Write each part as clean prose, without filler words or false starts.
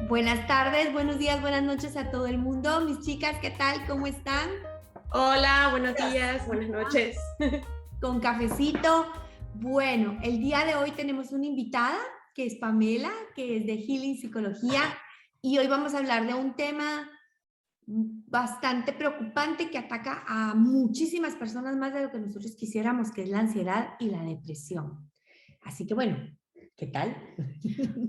Buenas tardes, buenos días, buenas noches a todo el mundo. Mis chicas, ¿qué tal? ¿Cómo están? Hola, buenos días, buenas noches. Con cafecito. Bueno, el día de hoy tenemos una invitada que es Pamela, que es de Healing Psicología, y hoy vamos a hablar de un tema bastante preocupante que ataca a muchísimas personas más de lo que nosotros quisiéramos, que es la ansiedad y la depresión. Así que bueno, ¿qué tal?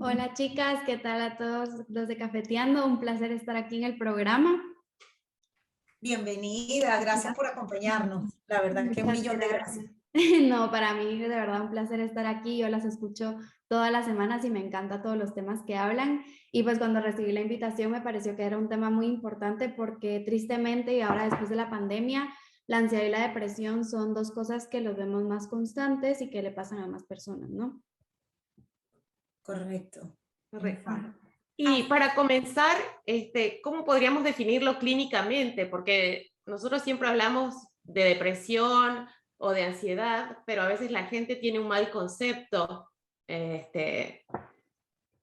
Hola chicas, ¿qué tal a todos los de Cafeteando? Un placer estar aquí en el programa. Bienvenida, gracias por acompañarnos. La verdad que un Muchas millón de gracias. No, para mí de verdad un placer estar aquí. Yo las escucho todas las semanas y me encanta todos los temas que hablan. Y pues cuando recibí la invitación me pareció que era un tema muy importante porque tristemente y ahora después de la pandemia, la ansiedad y la depresión son dos cosas que los vemos más constantes y que le pasan a más personas, ¿no? Correcto. Correcto. Y para comenzar, ¿cómo podríamos definirlo clínicamente? Porque nosotros siempre hablamos de depresión o de ansiedad, pero a veces la gente tiene un mal concepto.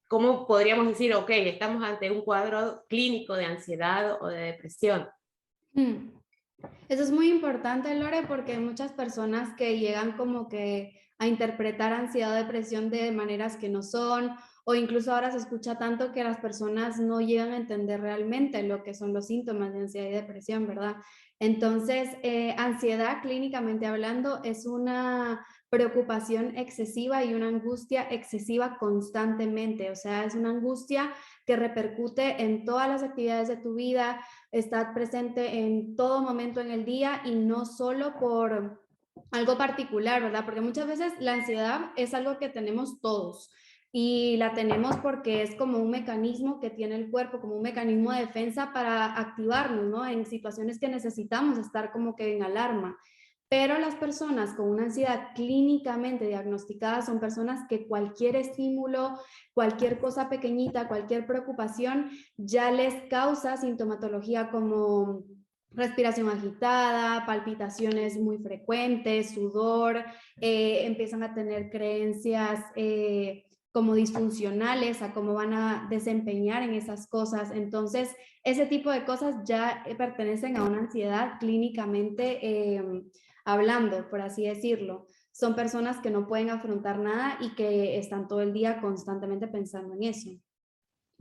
¿Cómo podríamos decir, ok, estamos ante un cuadro clínico de ansiedad o de depresión? Eso es muy importante, Lore, porque hay muchas personas que llegan como que a interpretar ansiedad o depresión de maneras que no son, o incluso ahora se escucha tanto que las personas no llegan a entender realmente lo que son los síntomas de ansiedad y depresión, ¿verdad? Entonces, ansiedad clínicamente hablando es una preocupación excesiva y una angustia excesiva constantemente, o sea, es una angustia que repercute en todas las actividades de tu vida, está presente en todo momento en el día y no solo por algo particular, ¿verdad? Porque muchas veces la ansiedad es algo que tenemos todos y la tenemos porque es como un mecanismo que tiene el cuerpo, como un mecanismo de defensa para activarnos, ¿no? En situaciones que necesitamos estar como que en alarma. Pero las personas con una ansiedad clínicamente diagnosticada son personas que cualquier estímulo, cualquier cosa pequeñita, cualquier preocupación ya les causa sintomatología como respiración agitada, palpitaciones muy frecuentes, sudor, empiezan a tener creencias como disfuncionales a cómo van a desempeñar en esas cosas. Entonces, ese tipo de cosas ya pertenecen a una ansiedad clínicamente hablando, por así decirlo. Son personas que no pueden afrontar nada y que están todo el día constantemente pensando en eso.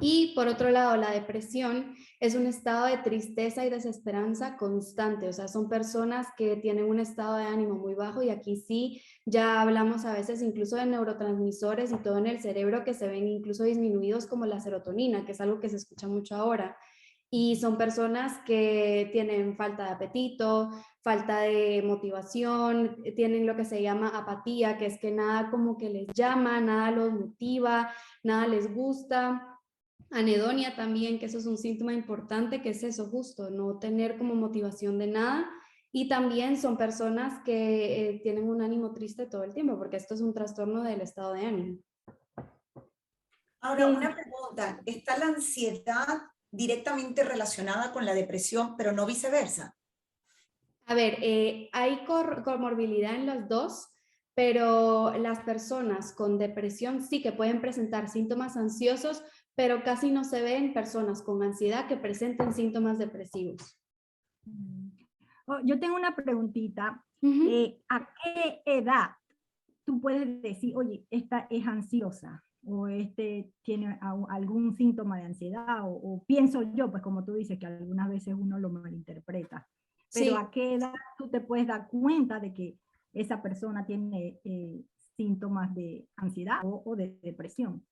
Y por otro lado, la depresión es un estado de tristeza y desesperanza constante, o sea, son personas que tienen un estado de ánimo muy bajo y aquí sí ya hablamos a veces incluso de neurotransmisores y todo en el cerebro que se ven incluso disminuidos como la serotonina, que es algo que se escucha mucho ahora. Y son personas que tienen falta de apetito, falta de motivación, tienen lo que se llama apatía, que es que nada como que les llama, nada los motiva, nada les gusta. Anedonia también, que eso es un síntoma importante, que es eso justo, no tener como motivación de nada. Y también son personas que tienen un ánimo triste todo el tiempo, porque esto es un trastorno del estado de ánimo. Ahora, una pregunta. ¿Está la ansiedad directamente relacionada con la depresión, pero no viceversa? A ver, hay comorbilidad en los dos, pero las personas con depresión sí que pueden presentar síntomas ansiosos, pero casi no se ve en personas con ansiedad que presenten síntomas depresivos. Yo tengo una preguntita. ¿A qué edad tú puedes decir, oye, esta es ansiosa o este tiene algún síntoma de ansiedad o pienso yo, pues como tú dices, que algunas veces uno lo malinterpreta? Pero Sí. ¿a qué edad tú te puedes dar cuenta de que esa persona tiene síntomas de ansiedad o de depresión?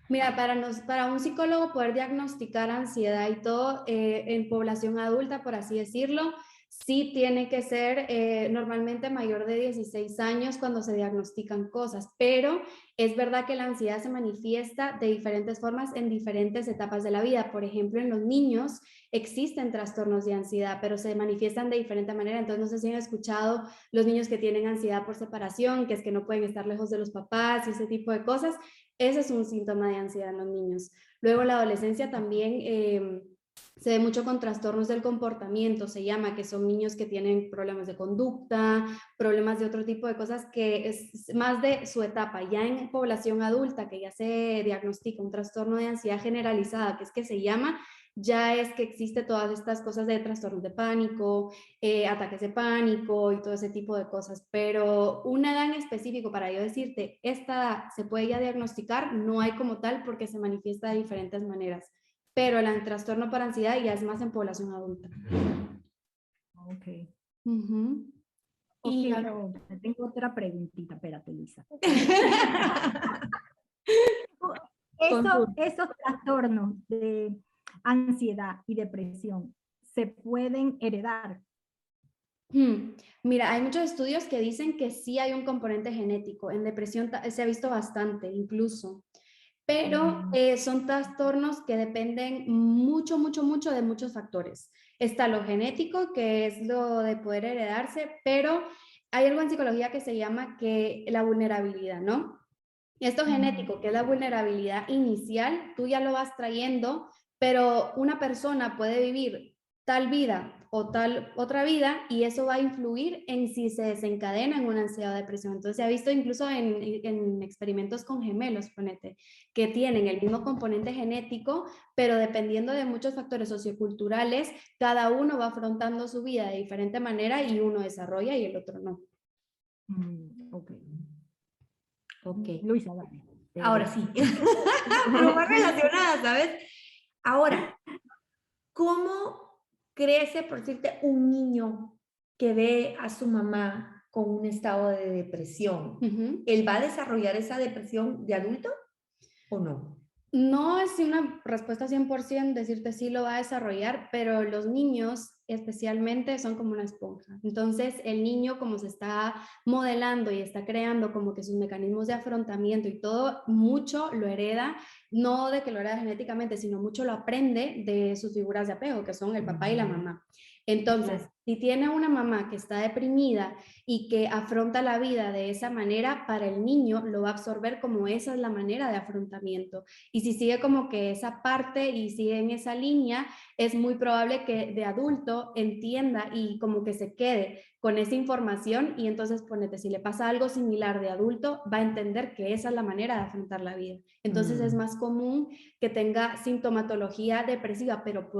Mira, para un psicólogo poder diagnosticar ansiedad y todo en población adulta, por así decirlo, sí tiene que ser normalmente mayor de 16 años cuando se diagnostican cosas, pero es verdad que la ansiedad se manifiesta de diferentes formas en diferentes etapas de la vida. Por ejemplo, en los niños existen trastornos de ansiedad, pero se manifiestan de diferente manera. Entonces, no sé si han escuchado los niños que tienen ansiedad por separación, que es que no pueden estar lejos de los papás y ese tipo de cosas. Ese es un síntoma de ansiedad en los niños. Luego la adolescencia también Se ve mucho con trastornos del comportamiento, se llama, que son niños que tienen problemas de conducta, problemas de otro tipo de cosas, que es más de su etapa. Ya en población adulta, que ya se diagnostica un trastorno de ansiedad generalizada, que es que se llama, ya es que existe todas estas cosas de trastornos de pánico, ataques de pánico y todo ese tipo de cosas. Pero una edad en específico para yo decirte, esta se puede ya diagnosticar, no hay como tal porque se manifiesta de diferentes maneras. Pero el trastorno por ansiedad ya es más en población adulta. Ok. Y pero tengo otra preguntita, espérate, Luisa. Esos trastornos de ansiedad y depresión se pueden heredar. Mira, hay muchos estudios que dicen que sí hay un componente genético. En depresión se ha visto bastante, incluso. Pero son trastornos que dependen mucho, mucho, mucho de muchos factores. Está lo genético, que es lo de poder heredarse, pero hay algo en psicología que se llama que la vulnerabilidad, ¿no? Esto genético, que es la vulnerabilidad inicial, tú ya lo vas trayendo, pero una persona puede vivir tal vida o tal otra vida y eso va a influir en si se desencadena en una ansiedad o depresión. Entonces se ha visto incluso en experimentos con gemelos, ponete, que tienen el mismo componente genético, pero dependiendo de muchos factores socioculturales, cada uno va afrontando su vida de diferente manera y uno desarrolla y el otro no. Ok. Ok. Luisa, dale. Ahora sí. Pero más relacionada, ¿sabes? Ahora, ¿cómo crece, por decirte, un niño que ve a su mamá con un estado de depresión? ¿Él va a desarrollar esa depresión de adulto o no? No es una respuesta 100% decirte sí lo va a desarrollar, pero los niños especialmente son como una esponja. Entonces el niño, como se está modelando y está creando como que sus mecanismos de afrontamiento y todo, mucho lo hereda, no de que lo hereda genéticamente, sino mucho lo aprende de sus figuras de apego, que son el papá y la mamá. Entonces, si tiene una mamá que está deprimida y que afronta la vida de esa manera, para el niño lo va a absorber como esa es la manera de afrontamiento. Y si sigue como que esa parte y sigue en esa línea, es muy probable que de adulto entienda y como que se quede con esa información y entonces ponete, si le pasa algo similar de adulto, va a entender que esa es la manera de afrontar la vida. Entonces es más común que tenga sintomatología depresiva, pero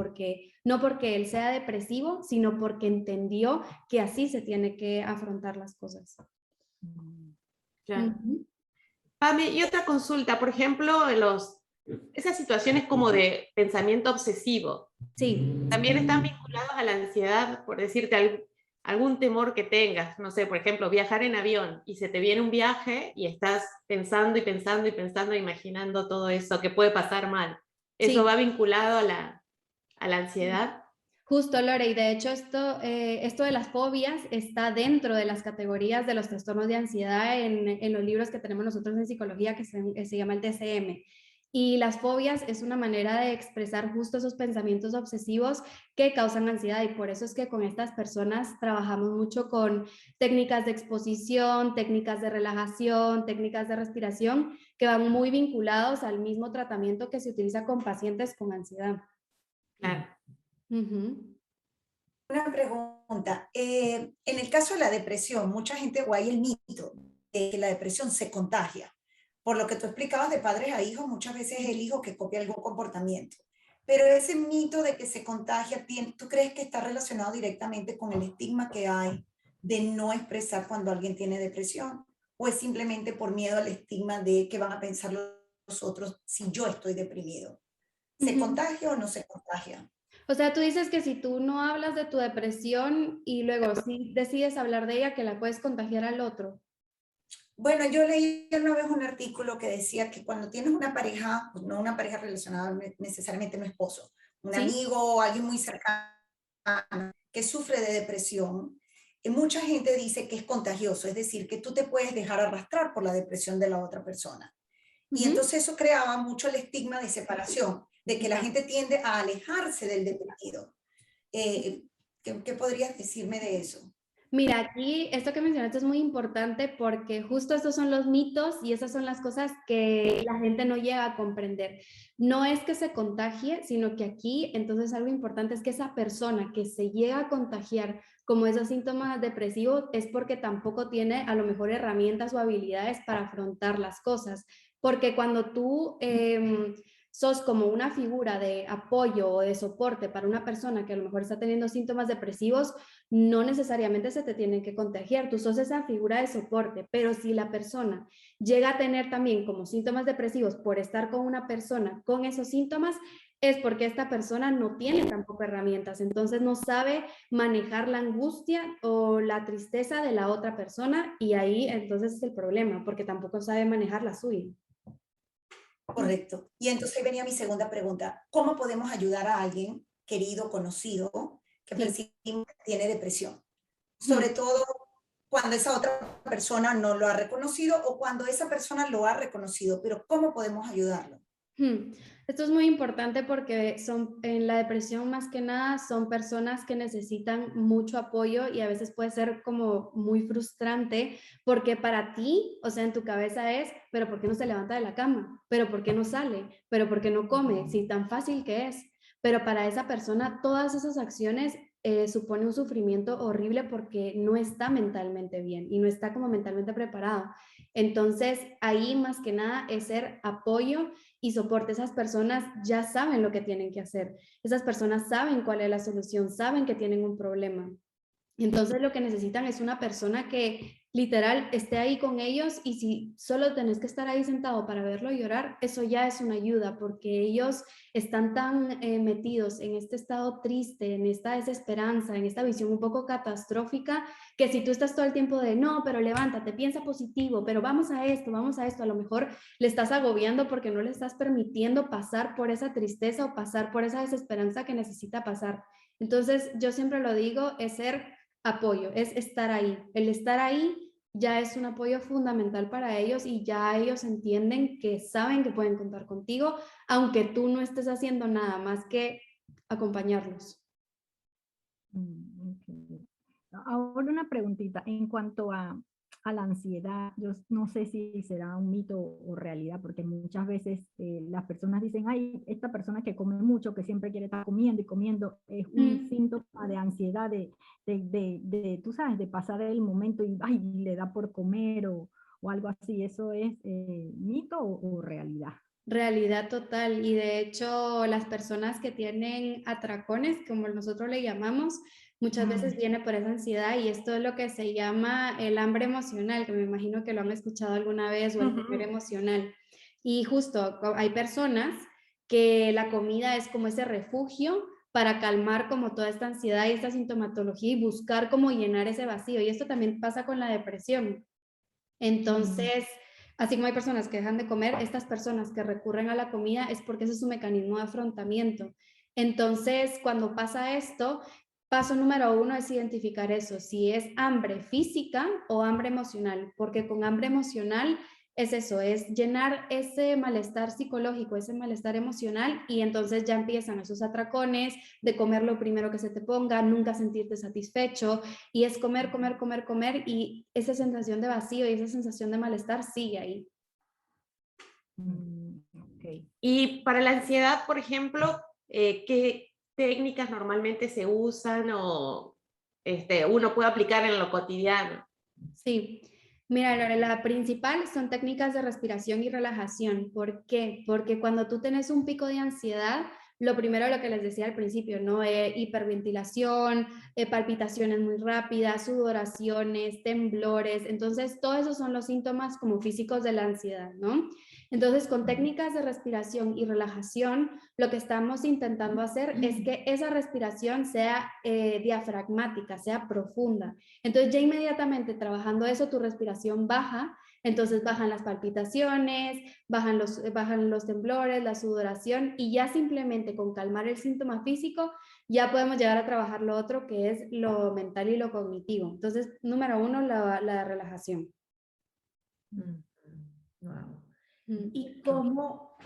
no porque él sea depresivo, sino porque entendió que así se tiene que afrontar las cosas. Claro. Pame, y otra consulta, por ejemplo, esas situaciones como de pensamiento obsesivo, sí, también están vinculados a la ansiedad, por decirte algún temor que tengas, no sé, por ejemplo, viajar en avión y se te viene un viaje y estás pensando y pensando y pensando, imaginando todo eso que puede pasar mal. ¿Eso sí. va vinculado a la ansiedad? Justo, Lore, y de hecho esto de las fobias está dentro de las categorías de los trastornos de ansiedad en los libros que tenemos nosotros en psicología que se llama el DSM. Y las fobias es una manera de expresar justo esos pensamientos obsesivos que causan ansiedad y por eso es que con estas personas trabajamos mucho con técnicas de exposición, técnicas de relajación, técnicas de respiración que van muy vinculados al mismo tratamiento que se utiliza con pacientes con ansiedad. Claro. Una pregunta. En el caso de la depresión, mucha gente, o hay el mito de que la depresión se contagia. Por lo que tú explicabas de padres a hijos, muchas veces es el hijo que copia algún comportamiento. Pero ese mito de que se contagia, ¿tú crees que está relacionado directamente con el estigma que hay de no expresar cuando alguien tiene depresión? ¿O es simplemente por miedo al estigma de qué van a pensar los otros si yo estoy deprimido? ¿Se contagia o no se contagia? O sea, tú dices que si tú no hablas de tu depresión y luego sí decides hablar de ella, que la puedes contagiar al otro. Bueno, yo leí una vez un artículo que decía que cuando tienes una pareja, pues no una pareja relacionada necesariamente un esposo, un ¿Sí? amigo o alguien muy cercano que sufre de depresión, mucha gente dice que es contagioso, es decir, que tú te puedes dejar arrastrar por la depresión de la otra persona. Y entonces eso creaba mucho el estigma de separación, de que la gente tiende a alejarse del deprimido. ¿Qué podrías decirme de eso? Mira, aquí esto que mencionaste es muy importante porque justo estos son los mitos y esas son las cosas que la gente no llega a comprender. No es que se contagie, sino que aquí entonces algo importante es que esa persona que se llega a contagiar como esos síntomas depresivos es porque tampoco tiene a lo mejor herramientas o habilidades para afrontar las cosas. Porque cuando tú sos como una figura de apoyo o de soporte para una persona que a lo mejor está teniendo síntomas depresivos, no necesariamente se te tienen que contagiar, tú sos esa figura de soporte, pero si la persona llega a tener también como síntomas depresivos por estar con una persona con esos síntomas, es porque esta persona no tiene tampoco herramientas, entonces no sabe manejar la angustia o la tristeza de la otra persona y ahí entonces es el problema, porque tampoco sabe manejar la suya. Correcto. Y entonces ahí venía mi segunda pregunta. ¿Cómo podemos ayudar a alguien querido, conocido, que Sí. percibimos que tiene depresión? Sobre todo cuando esa otra persona no lo ha reconocido o cuando esa persona lo ha reconocido, pero ¿cómo podemos ayudarlo? Esto es muy importante porque son en la depresión más que nada son personas que necesitan mucho apoyo y a veces puede ser como muy frustrante porque para ti, o sea, en tu cabeza es, pero ¿por qué no se levanta de la cama? ¿Pero por qué no sale? ¿Pero por qué no come? Si tan fácil que es. Pero para esa persona todas esas acciones supone un sufrimiento horrible porque no está mentalmente bien y no está como mentalmente preparado. Entonces ahí más que nada es ser apoyo y soporte. Esas personas ya saben lo que tienen que hacer. Esas personas saben cuál es la solución, saben que tienen un problema. Entonces lo que necesitan es una persona que literal esté ahí con ellos y si solo tenés que estar ahí sentado para verlo llorar, eso ya es una ayuda porque ellos están tan metidos en este estado triste, en esta desesperanza, en esta visión un poco catastrófica, que si tú estás todo el tiempo de no, pero levántate, piensa positivo, pero vamos a esto, a lo mejor le estás agobiando porque no le estás permitiendo pasar por esa tristeza o pasar por esa desesperanza que necesita pasar. Entonces yo siempre lo digo, es ser apoyo, es estar ahí. El estar ahí ya es un apoyo fundamental para ellos y ya ellos entienden que saben que pueden contar contigo, aunque tú no estés haciendo nada más que acompañarlos. Ok. Ahora una preguntita en cuanto a la ansiedad. Yo no sé si será un mito o realidad, porque muchas veces las personas dicen, ay, esta persona que come mucho, que siempre quiere estar comiendo y comiendo, es un síntoma de ansiedad, tú sabes, de pasar el momento y ay, le da por comer o algo así. ¿Eso es mito o realidad? Realidad total y de hecho las personas que tienen atracones, como nosotros le llamamos, muchas veces viene por esa ansiedad y esto es lo que se llama el hambre emocional, que me imagino que lo han escuchado alguna vez, o el comer emocional. Y justo hay personas que la comida es como ese refugio para calmar como toda esta ansiedad y esta sintomatología y buscar cómo llenar ese vacío. Y esto también pasa con la depresión. Entonces, así como hay personas que dejan de comer, estas personas que recurren a la comida es porque ese es su mecanismo de afrontamiento. Entonces, cuando pasa esto, paso número 1 es identificar eso, si es hambre física o hambre emocional, porque con hambre emocional es eso, es llenar ese malestar psicológico, ese malestar emocional y entonces ya empiezan esos atracones de comer lo primero que se te ponga, nunca sentirte satisfecho y es comer, comer, comer, comer y esa sensación de vacío y esa sensación de malestar sigue ahí. Okay. Y para la ansiedad, por ejemplo, ¿qué técnicas normalmente se usan o uno puede aplicar en lo cotidiano? Sí, mira, Lore, la principal son técnicas de respiración y relajación. ¿Por qué? Porque cuando tú tienes un pico de ansiedad, lo primero lo que les decía al principio, ¿no? Hiperventilación, palpitaciones muy rápidas, sudoraciones, temblores. Entonces, todos esos son los síntomas como físicos de la ansiedad, ¿no? Entonces, con técnicas de respiración y relajación, lo que estamos intentando hacer es que esa respiración sea diafragmática, sea profunda. Entonces, ya inmediatamente trabajando eso, tu respiración baja, entonces bajan las palpitaciones, bajan los temblores, la sudoración y ya simplemente con calmar el síntoma físico, ya podemos llegar a trabajar lo otro que es lo mental y lo cognitivo. Entonces, número 1, la relajación. Wow. ¿Y cómo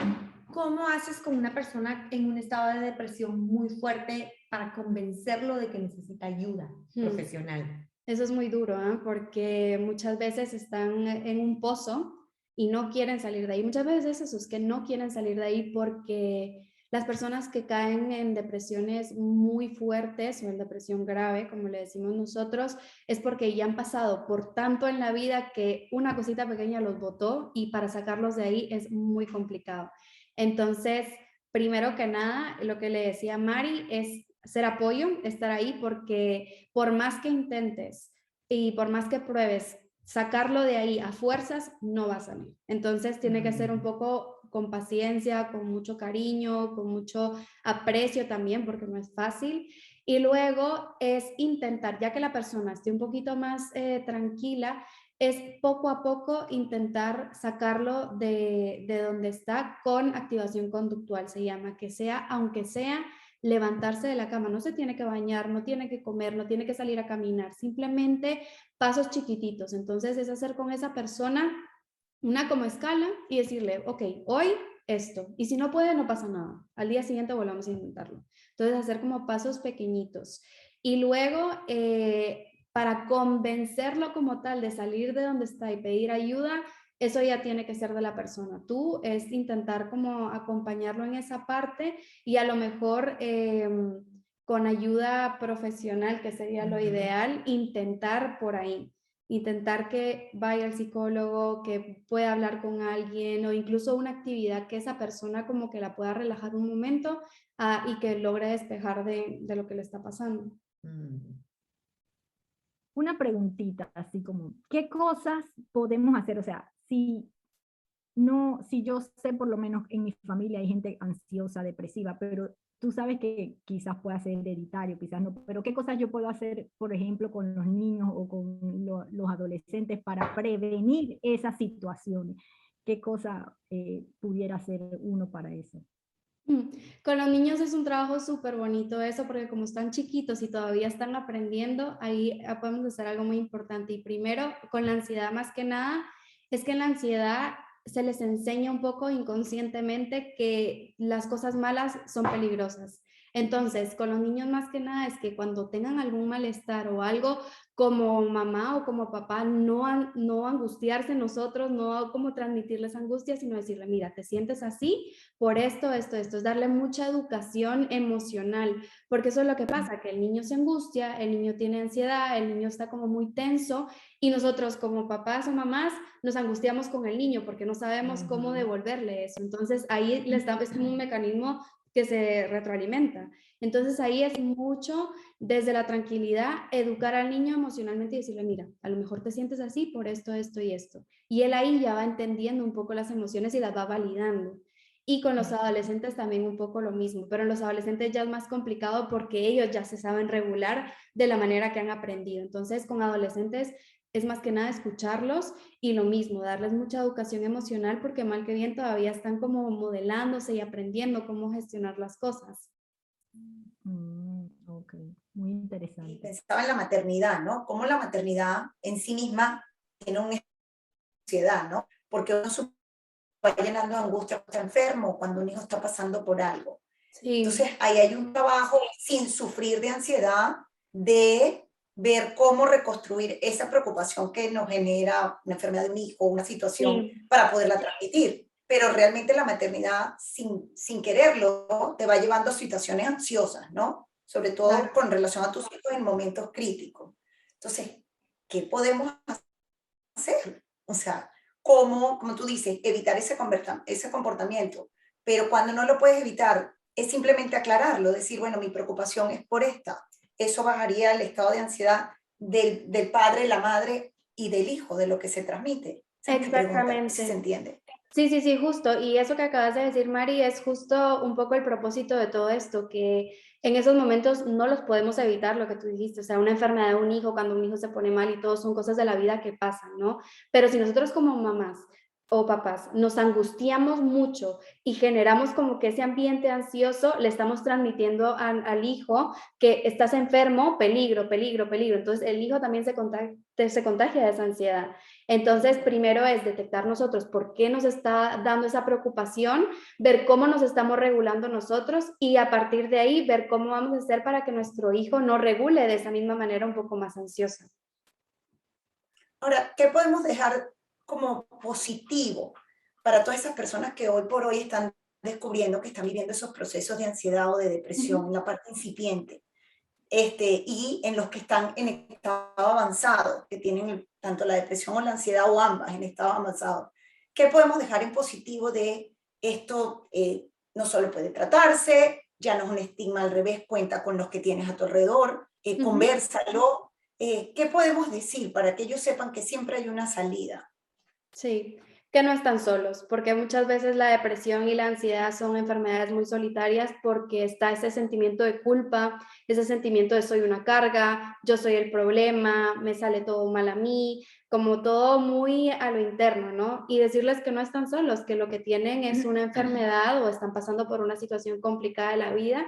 haces con una persona en un estado de depresión muy fuerte para convencerlo de que necesita ayuda profesional? Eso es muy duro, ¿eh? Porque muchas veces están en un pozo y no quieren salir de ahí. Muchas veces esos que no quieren salir de ahí porque las personas que caen en depresiones muy fuertes o en depresión grave, como le decimos nosotros, es porque ya han pasado por tanto en la vida que una cosita pequeña los botó y para sacarlos de ahí es muy complicado. Entonces, primero que nada, lo que le decía Mari es ser apoyo, estar ahí, porque por más que intentes y por más que pruebes sacarlo de ahí a fuerzas, no va a salir. Entonces tiene que ser un poco con paciencia, con mucho cariño, con mucho aprecio también, porque no es fácil. Y luego es intentar, ya que la persona esté un poquito más tranquila, es poco a poco intentar sacarlo de donde está con activación conductual, se llama, que sea, aunque sea levantarse de la cama, no se tiene que bañar, no tiene que comer, no tiene que salir a caminar, simplemente pasos chiquititos. Entonces es hacer con esa persona una como escala y decirle, ok, hoy esto, y si no puede, no pasa nada, al día siguiente volvamos a intentarlo. Entonces hacer como pasos pequeñitos. Y luego, para convencerlo como tal de salir de donde está y pedir ayuda, eso ya tiene que ser de la persona. Tú es intentar como acompañarlo en esa parte y a lo mejor con ayuda profesional, que sería lo ideal, intentar por ahí. Intentar que vaya al psicólogo, que pueda hablar con alguien o incluso una actividad que esa persona como que la pueda relajar un momento y que logre despejar de lo que le está pasando. Una preguntita, así como, ¿qué cosas podemos hacer? O sea, si yo sé, por lo menos en mi familia hay gente ansiosa, depresiva, pero tú sabes que quizás pueda ser hereditario, quizás no, pero ¿qué cosas yo puedo hacer, por ejemplo, con los niños o con los adolescentes para prevenir esas situaciones? ¿Qué cosa pudiera hacer uno para eso? Con los niños es un trabajo súper bonito eso, porque como están chiquitos y todavía están aprendiendo, ahí podemos hacer algo muy importante. Y primero, con la ansiedad más que nada, es que en la ansiedad se les enseña un poco inconscientemente que las cosas malas son peligrosas. Entonces, con los niños más que nada es que cuando tengan algún malestar o algo, como mamá o como papá, no angustiarse nosotros, no como transmitirles angustia, sino decirle, mira, te sientes así por esto, es darle mucha educación emocional, porque eso es lo que pasa, que el niño se angustia, el niño tiene ansiedad, el niño está como muy tenso y nosotros como papás o mamás nos angustiamos con el niño porque no sabemos cómo devolverle eso. Entonces ahí es como un mecanismo que se retroalimenta. Entonces ahí es mucho desde la tranquilidad educar al niño emocionalmente y decirle, mira, a lo mejor te sientes así por esto, esto y esto. Y él ahí ya va entendiendo un poco las emociones y las va validando. Y con los adolescentes también un poco lo mismo, pero en los adolescentes ya es más complicado porque ellos ya se saben regular de la manera que han aprendido. Entonces, con adolescentes es más que nada escucharlos y lo mismo, darles mucha educación emocional porque mal que bien todavía están como modelándose y aprendiendo cómo gestionar las cosas. Ok, muy Y interesante. pensaba en la maternidad, ¿no? Cómo la maternidad en sí misma tiene una ansiedad, ¿no? Porque uno se va llenando de angustia cuando está enfermo, cuando un hijo está pasando por algo. Sí. Entonces, ahí hay un trabajo sin sufrir de ansiedad, de ver cómo reconstruir esa preocupación que nos genera una enfermedad de un hijo, una situación, Sí. para poderla transmitir. Pero realmente la maternidad, sin quererlo, te va llevando a situaciones ansiosas, ¿no? Sobre todo Claro. con relación a tus hijos en momentos críticos. Entonces, ¿qué podemos hacer? O sea, ¿cómo, como tú dices, evitar ese comportamiento? Pero cuando no lo puedes evitar, es simplemente aclararlo, decir, bueno, mi preocupación es por esta. Eso bajaría el estado de ansiedad del padre, la madre y del hijo, de lo que se transmite. Esa es mi pregunta, no sé si se entiende. Sí, justo. Y eso que acabas de decir, Mari, es justo un poco el propósito de todo esto, que en esos momentos no los podemos evitar, lo que tú dijiste, o sea, una enfermedad de un hijo, cuando un hijo se pone mal y todo, son cosas de la vida que pasan, ¿no? Pero si nosotros como mamás o papás nos angustiamos mucho y generamos como que ese ambiente ansioso, le estamos transmitiendo al hijo que estás enfermo, peligro, peligro, peligro. Entonces el hijo también se contagia de esa ansiedad. Entonces, primero es detectar nosotros por qué nos está dando esa preocupación, ver cómo nos estamos regulando nosotros y a partir de ahí ver cómo vamos a hacer para que nuestro hijo no regule de esa misma manera un poco más ansiosa. Ahora, ¿qué podemos dejar como positivo para todas esas personas que hoy por hoy están descubriendo que están viviendo esos procesos de ansiedad o de depresión en la parte incipiente? Y en los que están en estado avanzado, que tienen tanto la depresión o la ansiedad o ambas en estado avanzado. ¿Qué podemos dejar en positivo de esto? No solo puede tratarse, ya no es un estigma, al revés, cuenta con los que tienes a tu alrededor, convérsalo. ¿Qué podemos decir para que ellos sepan que siempre hay una salida? Sí, que no están solos, porque muchas veces la depresión y la ansiedad son enfermedades muy solitarias porque está ese sentimiento de culpa, ese sentimiento de soy una carga, yo soy el problema, me sale todo mal a mí, como todo muy a lo interno, ¿no? Y decirles que no están solos, que lo que tienen es una enfermedad o están pasando por una situación complicada de la vida,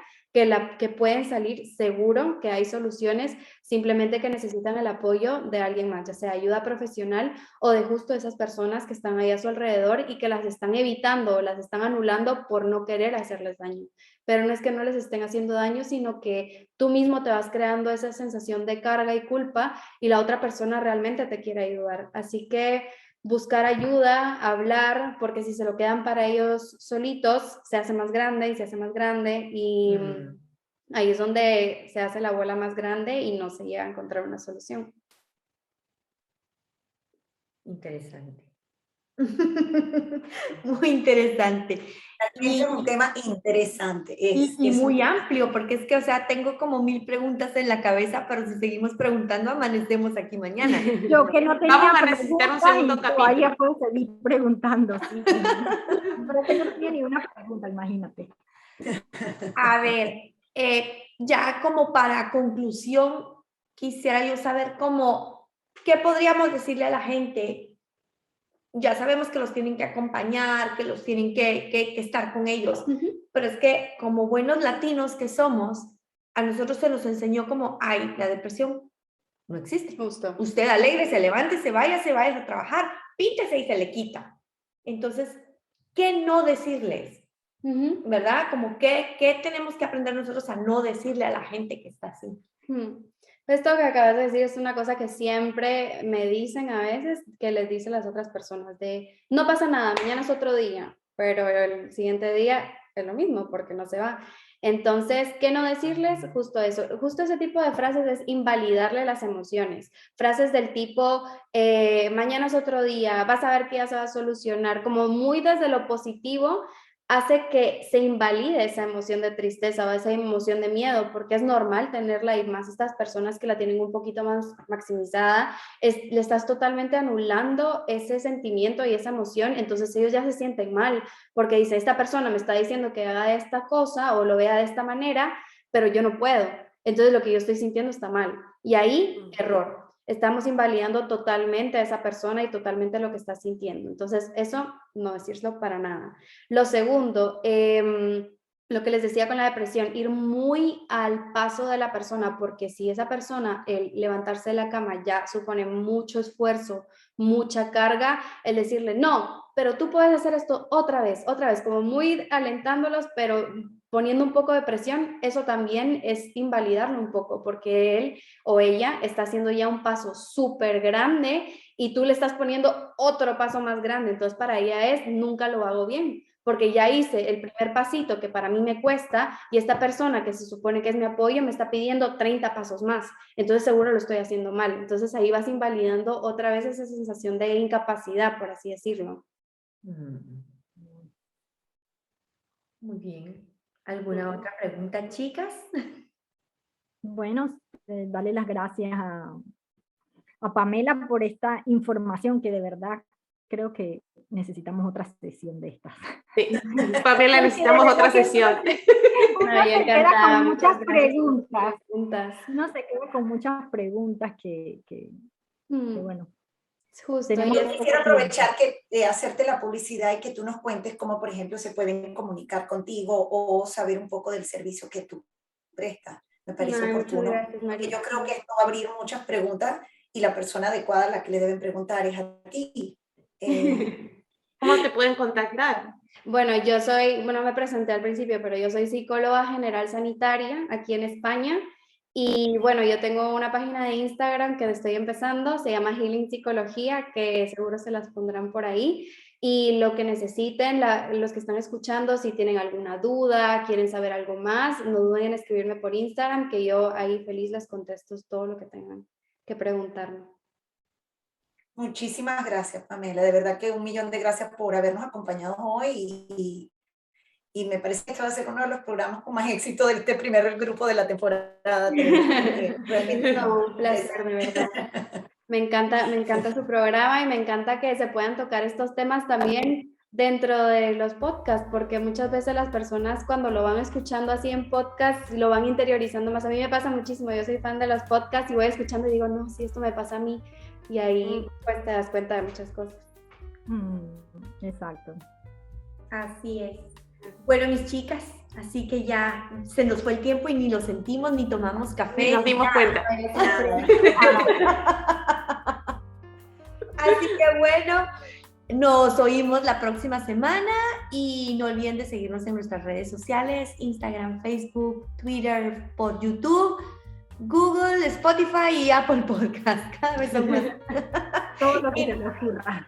que pueden salir seguro, que hay soluciones, simplemente que necesitan el apoyo de alguien más, ya sea ayuda profesional o de justo esas personas que están ahí a su alrededor y que las están evitando o las están anulando por no querer hacerles daño. Pero no es que no les estén haciendo daño, sino que tú mismo te vas creando esa sensación de carga y culpa y la otra persona realmente te quiere ayudar. Así que buscar ayuda, hablar, porque si se lo quedan para ellos solitos, se hace más grande y se hace más grande y ahí es donde se hace la bola más grande y no se llega a encontrar una solución. Interesante. Muy interesante. Realmente es un tema interesante. Y muy amplio, porque es que, o sea, tengo como 1000 preguntas en la cabeza, pero si seguimos preguntando, amanecemos aquí mañana. Yo que no tenía Vamos a necesitar un segundo capítulo. Todavía puedo seguir preguntando, sí. Pero que no tenía ni una pregunta, imagínate. A ver, ya como para conclusión, quisiera yo saber cómo, ¿qué podríamos decirle a la gente? Ya sabemos que los tienen que acompañar, que los tienen que estar con ellos, pero es que como buenos latinos que somos, a nosotros se nos enseñó como, ay, la depresión no existe. Justo. Usted alegre, se levante, se vaya a trabajar, píntese y se le quita. Entonces, ¿qué no decirles? ¿Verdad? Como ¿qué tenemos que aprender nosotros a no decirle a la gente que está así? Esto que acabas de decir es una cosa que siempre me dicen a veces, que les dicen las otras personas, de no pasa nada, mañana es otro día, pero el siguiente día es lo mismo porque no se va. Entonces, ¿qué no decirles? Justo eso, justo ese tipo de frases es invalidarle las emociones. Frases del tipo, mañana es otro día, vas a ver que ya se va a solucionar, como muy desde lo positivo, hace que se invalide esa emoción de tristeza o esa emoción de miedo, porque es normal tenerla y más estas personas que la tienen un poquito más maximizada, le estás totalmente anulando ese sentimiento y esa emoción, entonces ellos ya se sienten mal, porque dice, esta persona me está diciendo que haga esta cosa o lo vea de esta manera, pero yo no puedo, entonces lo que yo estoy sintiendo está mal, y ahí, error. Estamos invalidando totalmente a esa persona y totalmente lo que está sintiendo. Entonces, eso no decirlo para nada. Lo segundo, lo que les decía con la depresión, ir muy al paso de la persona, porque si esa persona, el levantarse de la cama ya supone mucho esfuerzo, mucha carga, el decirle, no, pero tú puedes hacer esto otra vez, como muy alentándolos, pero poniendo un poco de presión, eso también es invalidarlo un poco, porque él o ella está haciendo ya un paso súper grande y tú le estás poniendo otro paso más grande. Entonces, para ella es, nunca lo hago bien, porque ya hice el primer pasito que para mí me cuesta y esta persona que se supone que es mi apoyo me está pidiendo 30 pasos más. Entonces, seguro lo estoy haciendo mal. Entonces, ahí vas invalidando otra vez esa sensación de incapacidad, por así decirlo. Muy bien. ¿Alguna otra pregunta, chicas? Bueno, darle las gracias a Pamela por esta información que de verdad creo que necesitamos otra sesión de estas. Sí, Pamela, necesitamos otra sesión. Uno se queda con muchas preguntas. Uno se queda con muchas preguntas que bueno. Justo. Yo quisiera aprovechar hacerte la publicidad y que tú nos cuentes cómo, por ejemplo, se pueden comunicar contigo o saber un poco del servicio que tú prestas. Me parece oportuno. Porque yo creo que esto va a abrir muchas preguntas y la persona adecuada a la que le deben preguntar es a ti. ¿Cómo te pueden contactar? Bueno, me presenté al principio, pero yo soy psicóloga general sanitaria aquí en España Y bueno, yo tengo una página de Instagram que estoy empezando, se llama Healing Psicología, que seguro se las pondrán por ahí. Y lo que necesiten, los que están escuchando, si tienen alguna duda, quieren saber algo más, no duden en escribirme por Instagram, que yo ahí feliz les contesto todo lo que tengan que preguntarme. Muchísimas gracias, Pamela. De verdad que 1.000.000 de gracias por habernos acompañado hoy y me parece que este va a ser uno de los programas con más éxito de este primer grupo de la temporada. Realmente No, un placer, de verdad. Me encanta su programa y me encanta que se puedan tocar estos temas también dentro de los podcasts, porque muchas veces las personas cuando lo van escuchando así en podcast lo van interiorizando más. A mí me pasa muchísimo, yo soy fan de los podcasts y voy escuchando y digo, no, sí, esto me pasa a mí. Y ahí pues te das cuenta de muchas cosas. Exacto. Así es. Bueno, mis chicas, así que ya se nos fue el tiempo y ni lo sentimos, ni tomamos café. Ni nos dimos cuenta. Así que bueno, nos oímos la próxima semana y no olviden de seguirnos en nuestras redes sociales, Instagram, Facebook, Twitter, por YouTube, Google, Spotify y Apple Podcast. Cada vez son más. Todo lo que se les ocurra.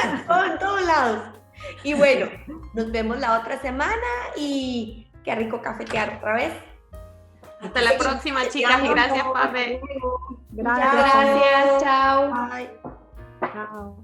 En todos lados. Y bueno, nos vemos la otra semana y qué rico cafetear otra vez. Hasta la próxima, chicas, y gracias, Pame. Gracias. Gracias, chao. Bye. Chao.